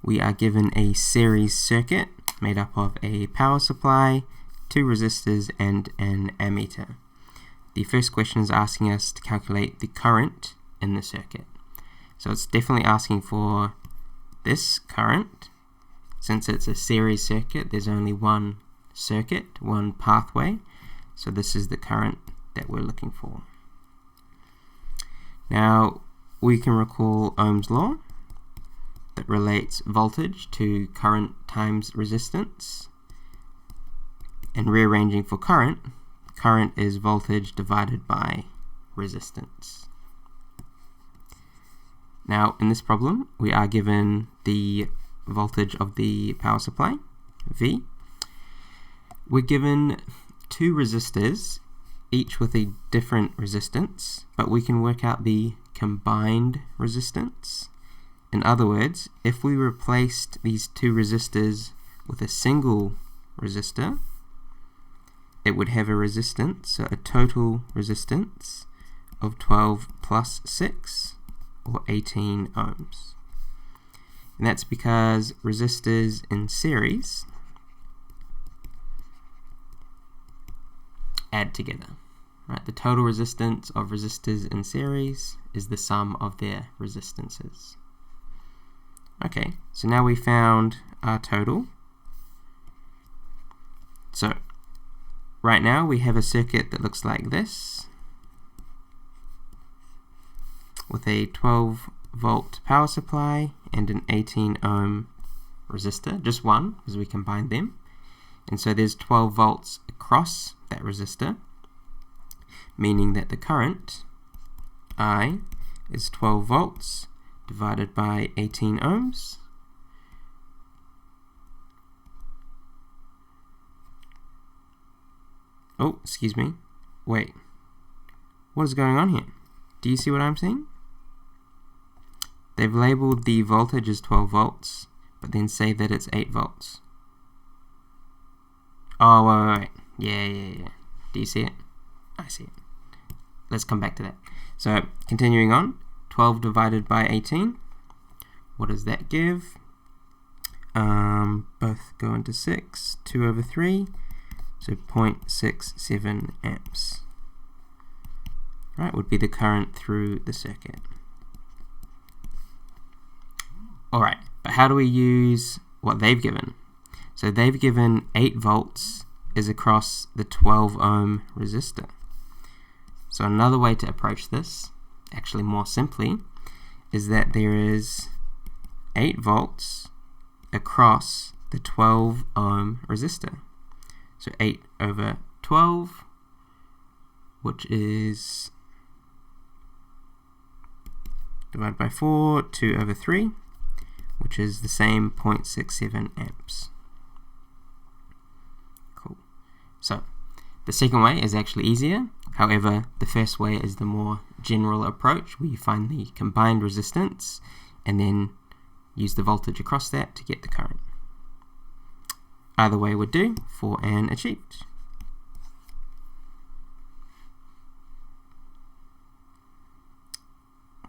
we are given a series circuit made up of a power supply, 2 resistors, and an ammeter. The first question is asking us to calculate the current in the circuit. So it's definitely asking for this current. Since it's a series circuit, there's only one circuit, one pathway. So this is the current that we're looking for. Now we can recall Ohm's law that relates voltage to current times resistance. And rearranging for current, current is voltage divided by resistance. Now in this problem we are given the voltage of the power supply, V. We're given 2 resistors, each with a different resistance, but we can work out the combined resistance. In other words, if we replaced these 2 resistors with a single resistor, it would have a resistance, so a total resistance of 12 plus 6, or 18 ohms. And that's because resistors in series add together. Right? The total resistance of resistors in series is the sum of their resistances. Okay, so now we found our total. So right now we have a circuit that looks like this, with a 12 volt power supply and an 18 ohm resistor, just one because we combined them, and so there's 12 volts across that resistor, meaning that the current I is 12 volts divided by 18 ohms, oh, excuse me, wait, what is going on here? Do you see what I'm seeing? They've labeled the voltage as 12 volts, but then say that it's 8 volts. Oh, wait. Yeah. Do you see it? I see it. Let's come back to that. So, continuing on, 12 divided by 18. What does that give? Both go into 6, 2 over 3, so 0.67 amps. Right, would be the current through the circuit. Alright, but how do we use what they've given? So they've given 8 volts is across the 12 ohm resistor. So another way to approach this, actually more simply, is that there is 8 volts across the 12 ohm resistor. So 8 over 12, which is divided by 4, 2 over 3, which is the same 0.67 amps. Cool. So the second way is actually easier. However, the first way is the more general approach, where you find the combined resistance and then use the voltage across that to get the current. Either way would do for an achieved.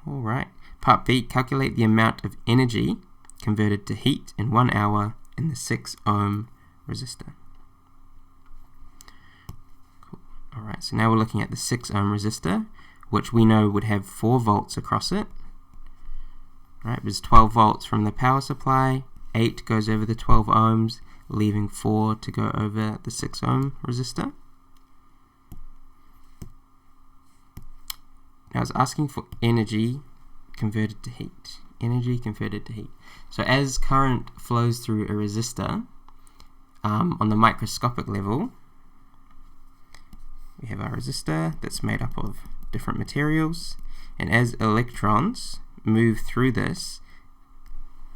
Alright, part B, calculate the amount of energy converted to heat in 1 hour in the 6 ohm resistor. Cool. Alright, so now we're looking at the 6 ohm resistor, which we know would have 4 volts across it. Right, there's 12 volts from the power supply, 8 goes over the 12 ohms, leaving 4 to go over the 6 ohm resistor. Now it's asking for energy converted to heat. Energy converted to heat. So as current flows through a resistor, on the microscopic level, we have our resistor that's made up of different materials, and as electrons move through this,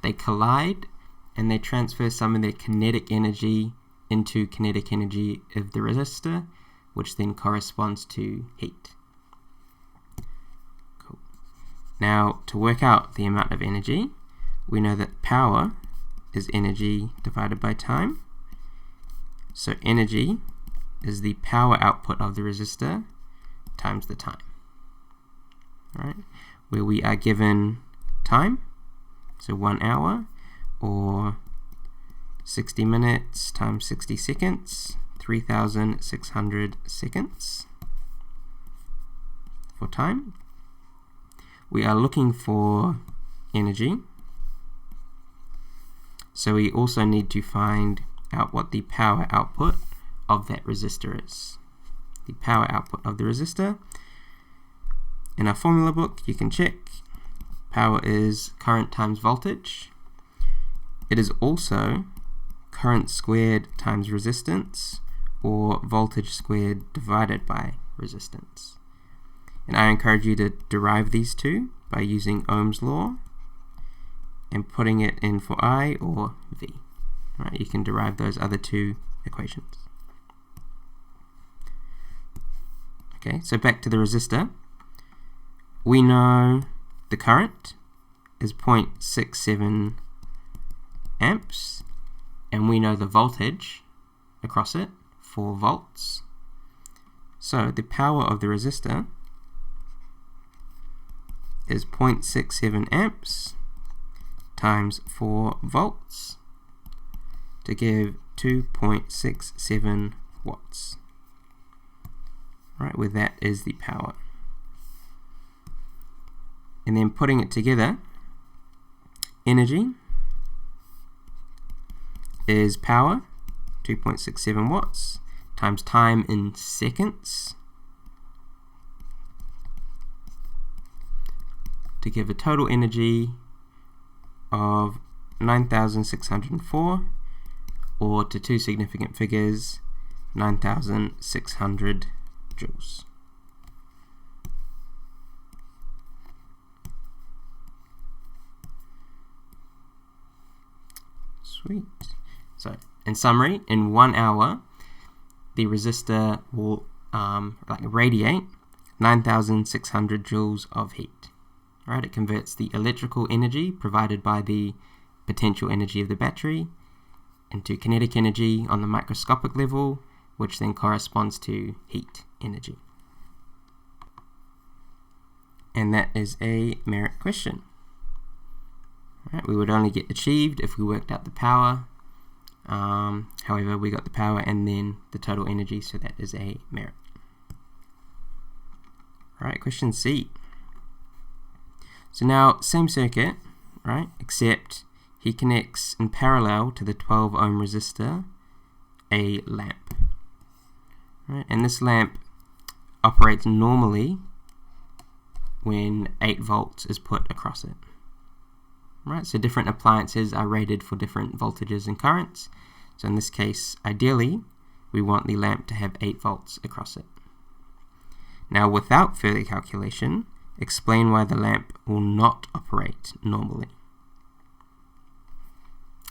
they collide and they transfer some of their kinetic energy into kinetic energy of the resistor, which then corresponds to heat. Cool. Now, to work out the amount of energy, we know that power is energy divided by time. So energy is the power output of the resistor times the time. All right, where we are given time, so 1 hour, or 60 minutes times 60 seconds, 3,600 seconds for time. We are looking for energy, so we also need to find out what the power output of that resistor is. The power output of the resistor, in our formula book you can check, power is current times voltage. It is also current squared times resistance, or voltage squared divided by resistance. And I encourage you to derive these two by using Ohm's law and putting it in for I or V. Right, you can derive those other two equations. Okay, so back to the resistor. We know the current is 0.67 amps, and we know the voltage across it, 4 volts. So the power of the resistor is 0.67 amps times 4 volts to give 2.67 watts. Right, where that is the power. And then putting it together, energy is power, 2.67 watts, times time in seconds, to give a total energy of 9,604, or to two significant figures, 9,600 joules. Sweet. So, in summary, in 1 hour, the resistor will radiate 9,600 joules of heat. Right? It converts the electrical energy provided by the potential energy of the battery into kinetic energy on the microscopic level, which then corresponds to heat energy. And that is a merit question. Right, we would only get achieved if we worked out the power. However, we got the power and then the total energy, so that is a merit. Alright, question C. So now, same circuit, right, except he connects in parallel to the 12 ohm resistor a lamp. Right, and this lamp operates normally when 8 volts is put across it. Right, so different appliances are rated for different voltages and currents. So in this case, ideally, we want the lamp to have 8 volts across it. Now, without further calculation, explain why the lamp will not operate normally.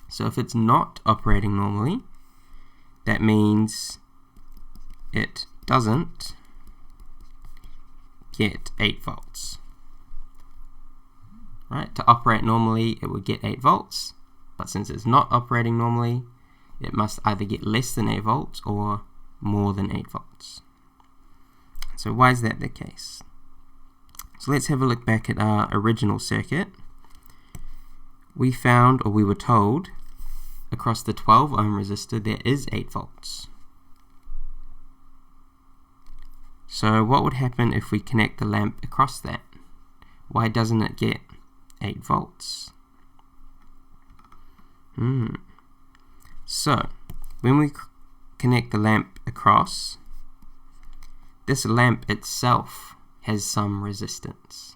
So if it's not operating normally, that means it doesn't get 8 volts. Right? To operate normally, it would get 8 volts, but since it's not operating normally, it must either get less than 8 volts or more than 8 volts. So why is that the case? So let's have a look back at our original circuit. We found, or we were told, across the 12 ohm resistor there is 8 volts. So what would happen if we connect the lamp across that? Why doesn't it get 8 volts? So when we connect the lamp across, this lamp itself has some resistance,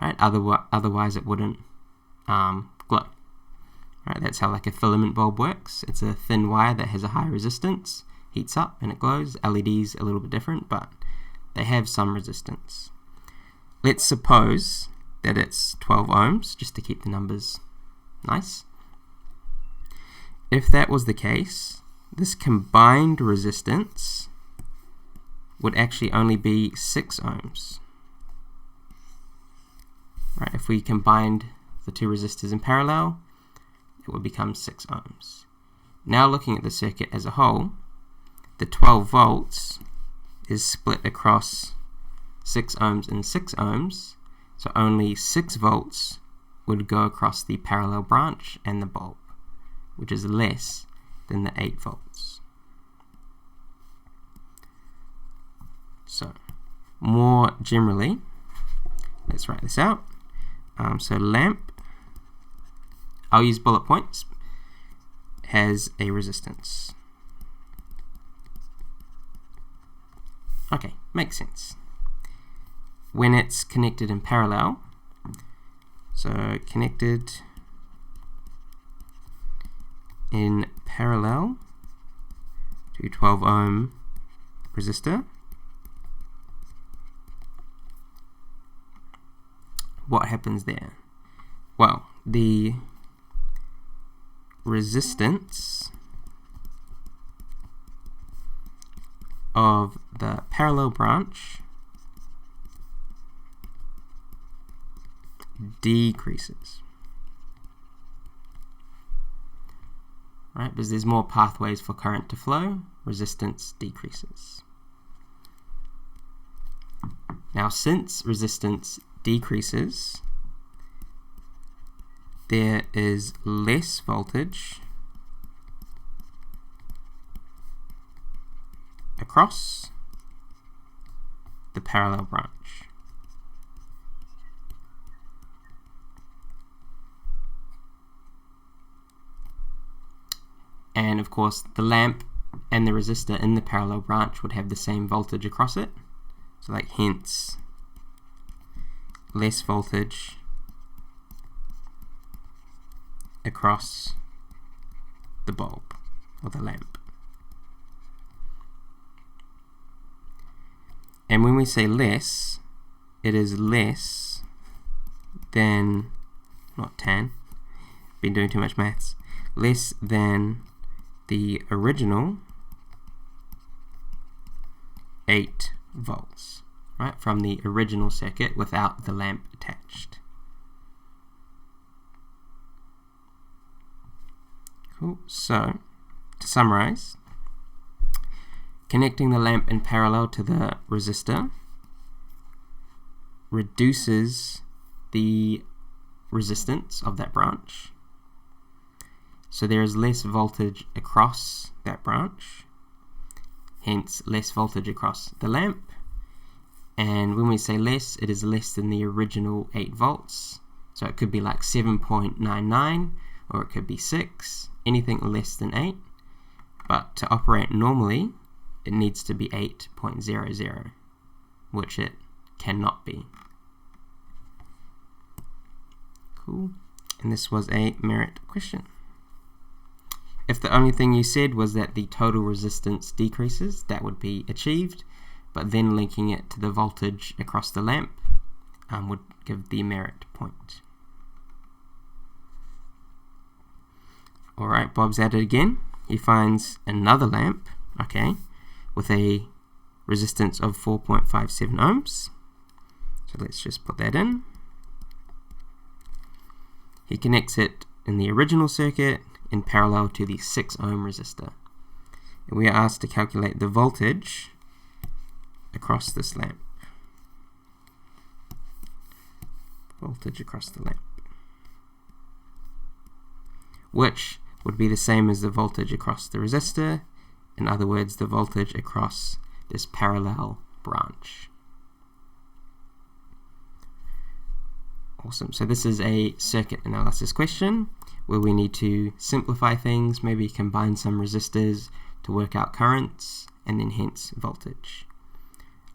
right? Otherwise it wouldn't glow. Right? That's how like a filament bulb works. It's a thin wire that has a high resistance, heats up and it glows. LEDs a little bit different, but they have some resistance. Let's suppose that it's 12 ohms, just to keep the numbers nice. If that was the case, this combined resistance would actually only be 6 ohms. Right, if we combined the two resistors in parallel, it would become 6 ohms. Now looking at the circuit as a whole, the 12 volts is split across 6 ohms and 6 ohms, so only 6 volts would go across the parallel branch and the bulb, which is less than the 8 volts. So, more generally, let's write this out. So lamp, I'll use bullet points, has a resistance. Okay, makes sense. When it's connected in parallel, so connected in parallel to 12 ohm resistor, what happens there? Well, the resistance of the parallel branch decreases, right? Because there's more pathways for current to flow, resistance decreases. Now, since resistance decreases, there is less voltage across the parallel branch. And of course, the lamp and the resistor in the parallel branch would have the same voltage across it. So like hence, less voltage across the bulb or the lamp. And when we say less, it is less than, not tan, been doing too much maths, less than the original 8 volts, right, from the original circuit without the lamp attached. Cool. So, to summarize, connecting the lamp in parallel to the resistor reduces the resistance of that branch. So there is less voltage across that branch, hence less voltage across the lamp. And when we say less, it is less than the original 8 volts. So it could be like 7.99, or it could be 6, anything less than 8. But to operate normally, it needs to be 8.00, which it cannot be. Cool. And this was a merit question. If the only thing you said was that the total resistance decreases, that would be achieved, but then linking it to the voltage across the lamp would give the merit point. Alright, Bob's at it again. He finds another lamp, okay, with a resistance of 4.57 ohms. So let's just put that in. He connects it in the original circuit in parallel to the 6 ohm resistor. And we are asked to calculate the voltage across this lamp. Voltage across the lamp, which would be the same as the voltage across the resistor. In other words, the voltage across this parallel branch. Awesome. So this is a circuit analysis question where we need to simplify things, maybe combine some resistors to work out currents, and then hence voltage.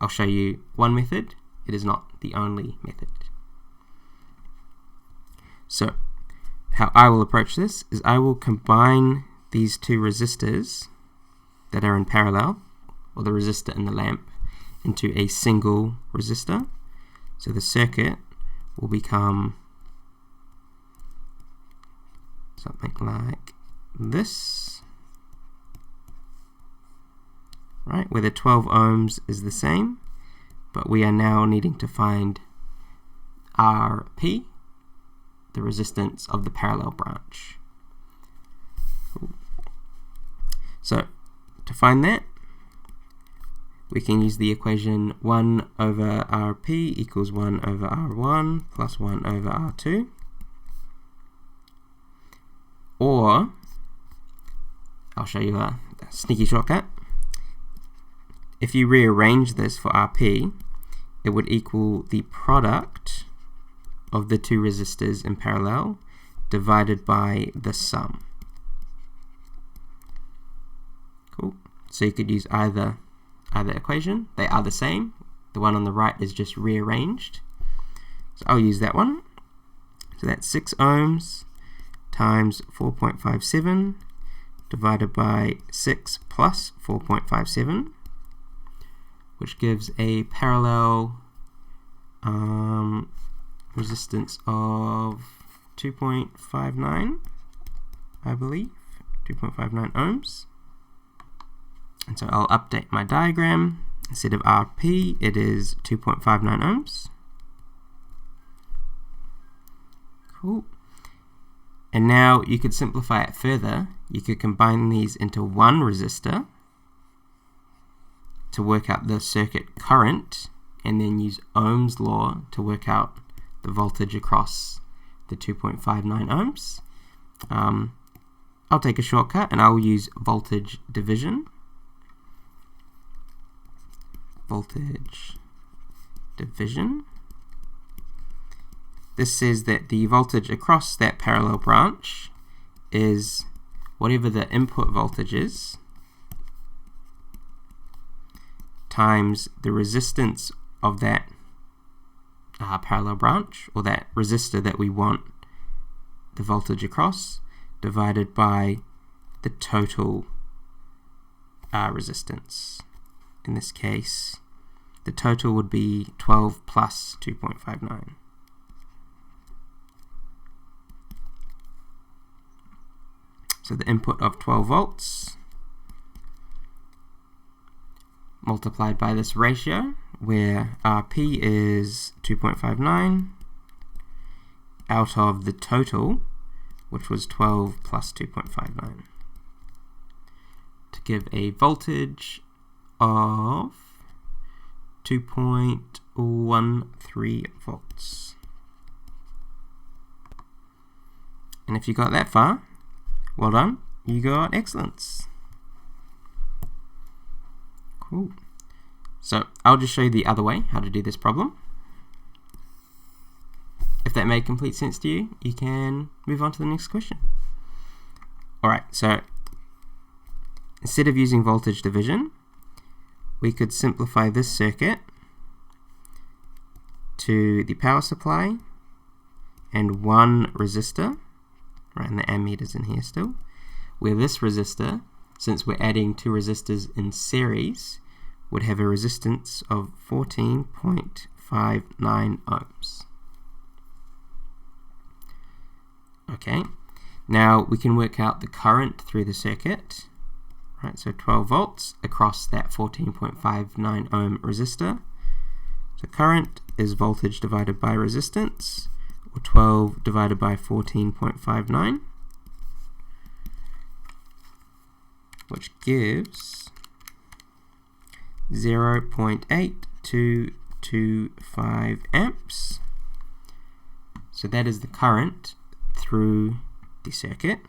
I'll show you one method. It is not the only method. So how I will approach this is I will combine these two resistors that are in parallel, or the resistor and the lamp, into a single resistor. So the circuit will become something like this, right, where the 12 ohms is the same, but we are now needing to find Rp, the resistance of the parallel branch. Cool. So to find that, we can use the equation 1 over Rp equals 1 over R1 plus 1 over R2. Or I'll show you a sneaky shortcut. If you rearrange this for RP, it would equal the product of the two resistors in parallel divided by the sum. Cool. So you could use either equation. They are the same. The one on the right is just rearranged. So I'll use that one. So that's 6 ohms times 4.57 divided by 6 plus 4.57, which gives a parallel resistance of 2.59, I believe, 2.59 ohms. And so I'll update my diagram. Instead of RP, it is 2.59 ohms. Cool. And now you could simplify it further. You could combine these into one resistor to work out the circuit current, and then use Ohm's law to work out the voltage across the 2.59 ohms. I'll take a shortcut and I'll use voltage division. Voltage division. This says that the voltage across that parallel branch is whatever the input voltage is times the resistance of that parallel branch, or that resistor that we want the voltage across, divided by the total resistance. In this case, the total would be 12 plus 2.59. So the input of 12 volts multiplied by this ratio, where RP is 2.59 out of the total, which was 12 plus 2.59, to give a voltage of 2.13 volts. And if you got that far, well done, you got excellence. Cool. So I'll just show you the other way, how to do this problem. If that made complete sense to you, you can move on to the next question. Alright, so instead of using voltage division, we could simplify this circuit to the power supply and one resistor, right, and the ammeter's in here still, where this resistor, since we're adding two resistors in series, would have a resistance of 14.59 ohms. Okay, now we can work out the current through the circuit, right? So 12 volts across that 14.59 ohm resistor. So current is voltage divided by resistance, or 12 divided by 14.59, which gives 0.8225 amps. So that is the current through the circuit.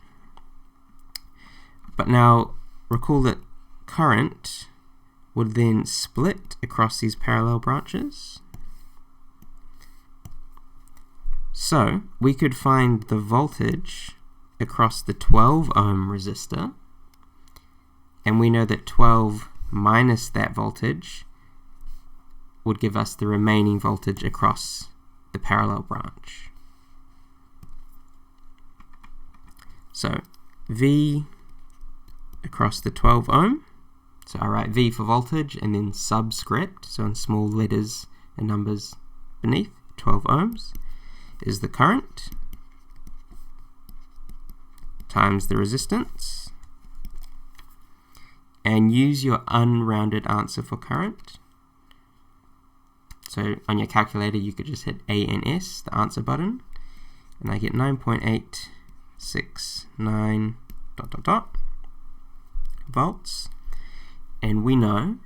But now recall that current would then split across these parallel branches. So we could find the voltage across the 12 ohm resistor, and we know that 12 minus that voltage would give us the remaining voltage across the parallel branch. So V across the 12 ohm, so I write V for voltage and then subscript, so in small letters and numbers beneath, 12 ohms is the current times the resistance, and use your unrounded answer for current. So on your calculator you could just hit A and S, the answer button, and I get 9.869 ... volts. And we know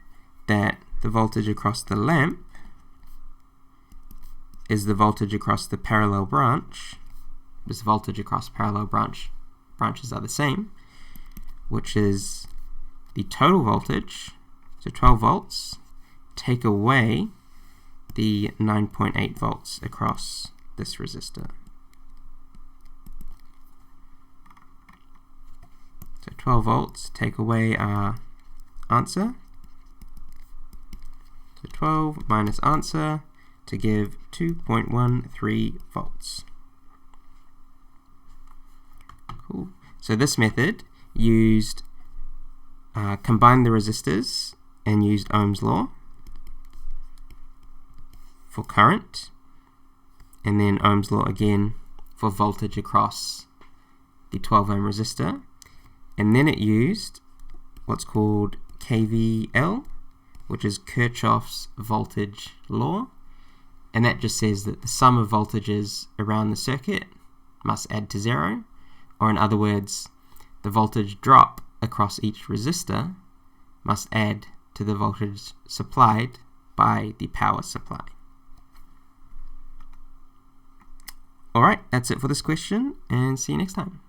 that the voltage across the lamp is the voltage across the parallel branch. This voltage across parallel branch branches are the same, which is the total voltage, so 12 volts, take away the 9.8 volts across this resistor. So 12 volts, take away our answer. So 12 minus answer to give 2.13 volts. Cool. So this method used combined the resistors and used Ohm's law for current, and then Ohm's law again for voltage across the 12 ohm resistor, and then it used what's called KVL, which is Kirchhoff's voltage law, and that just says that the sum of voltages around the circuit must add to 0, or in other words, the voltage drop across each resistor must add to the voltage supplied by the power supply. Alright, that's it for this question, and see you next time.